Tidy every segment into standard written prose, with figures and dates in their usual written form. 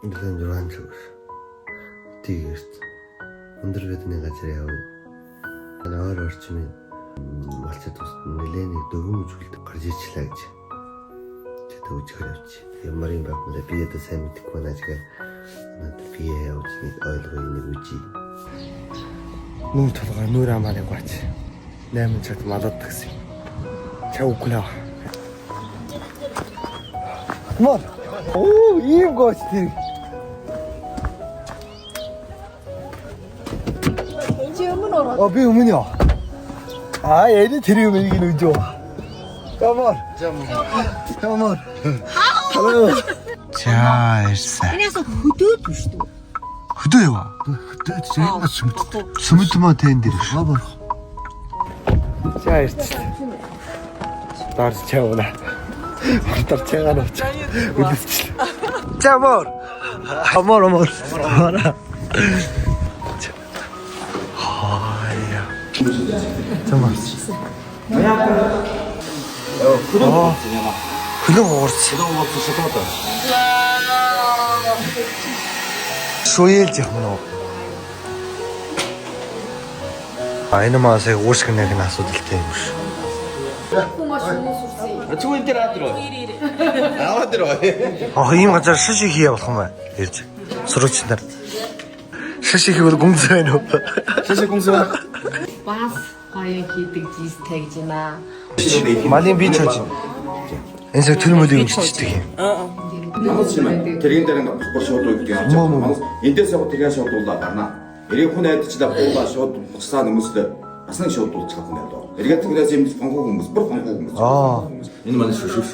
Билэн жургаан чугш. Тийгэрт. Өндөр бидний газар явна. Наар орчмын малчад тусна нэлээний дөрвөн үжгэлд гарч ирлээ гэж. Тэд үжгээр явж. Ямар юм байх вэ? Би ядаа сайн мэдэхгүй байна ажигээ. Надад би явж нэг ойлгоо нэг үжи. Нүүр толгой нүүр амаарыг бач. 8 цагт малууд тагсан. Чав үгнаа. Мод. Оо, ийм гоч тэр. Би өмнө яа. Яа тэр юм ийг нь үжөө. Камон. Камон. Hello. За ирсэн. Энэс хөдөөд биш үү? Хөдөө яа. Хөдөөд сүмэд маа тэн дээр. За ирсэн. Дарс чавна. Ортор чагаа нууч. Үлдчихлээ. Чамор. Амор. Tamam. Хөлөө уурч. Шуйлж явах нь уу? Энэ маасаа уурших нэг нь асуудалтай юм шиг. Чүгэн дээр адроо. Адроо. Ийм газар шиш их явах юм байна. Ирж. Сурагч нар. Шиш их бол гүнзгий байна уу? Шиш гүнзгий. Бас хоёрын хийдэг жийстэй гэж байна. Малын би чаж. Энэсээ төрмөлийг өмчдөг юм. Тэргийн дээр нь бүр шууд өгдөг юм. Эндээс яг тэргээ шууд уулаа гарна. Эрийг хүн айдчлаа буулаа шууд буцаа хүмүүстэй бас нэг шууд уулчих юм байна. Эргээд тэгээс юм фонхоо хүмүүс бүр фонхоо хүмүүс. Энэ маань шүшүш.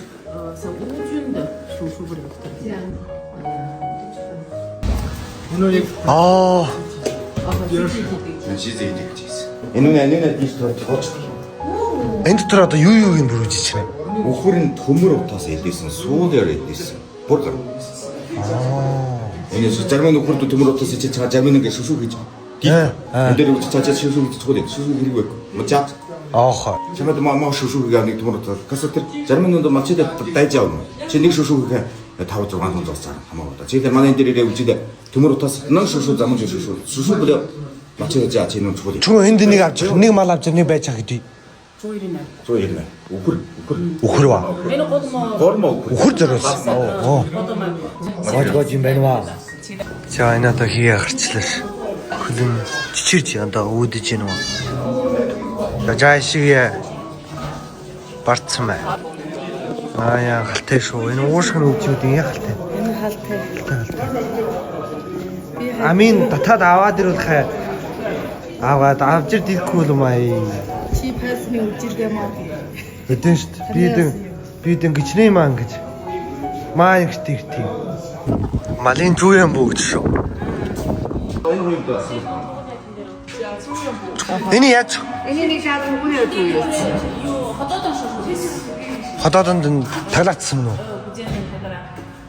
Энэ тийш тооч. Энд дотор одоо юу юм бүрүүжиж байна? Өхөр нь төмөр утаас эдээсэн, суулаар эдээсэн. Бүр гар. Энэ зарим нь өхөр төмөр утаас ичиж байгаа зарим нь ингэ шүшүү гэж. Энэ дээр үуч цаачаа шүшүү гэж цогод. Шүшүү хэрэг байх. Мчаад. Чамд маа шүшүү гэж нэг төмөр утаас. Касаа тэр зарим нь мачид дайж явна. Чи нэг шүшүү гэх 5 6 хүн зурцаа хамаагүй. Чи тэр манай энэ дээр үучидэ төмөр утаас нэг шүшүү замж шүшүү. Шүшүү бол мачид жаа чи нэг цогод. Чүн энд нэг авч нэг мал авч нэг байж байгаа гэдэг. 190. Өхөр ба. Энэ гормоо. Өхөр зориулсан. Гож юм байна ва. За энэ одоо хие гарчлаа. Хөлн чичирч янда үүдэж гэнэ үү. Жаашиг барцсан бай. Яа халтай шүү. Энэ уушгын өвчүүдийн яа халтай. Энэ халтай. Амин татаад аваад ирүүлэх. Аваад авчир дихгүй юм аа. Чи пасны үжилдэ маа. Өдөн шүү. Би дэн гिचнээ маа ингэж. Маа ихтэй. Малын зүү юм бүгд шүү. Энэ яаж? Энэ нэг шат үгүй юу? Хотоодонд таглаацсан мөн үү?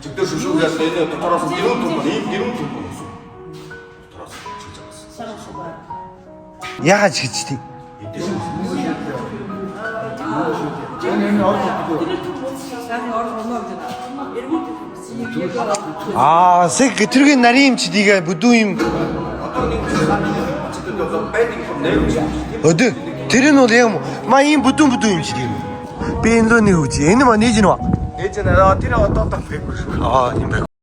Чигдэр шүшүүгээс энэ дотороос гэрүүн юм. Яаж хийчтэй? Сэг тэргийн нарийн юмчд игээ бүдүү юм. Өдөө тэр нь бол юм. Ма ийм бүдүүн юмчд юм. Би энэ лөө нэг үгүй. Энэ маа нээж нэ. Нээж нэ. Тэр одоо байхгүй шүү. Юм байх.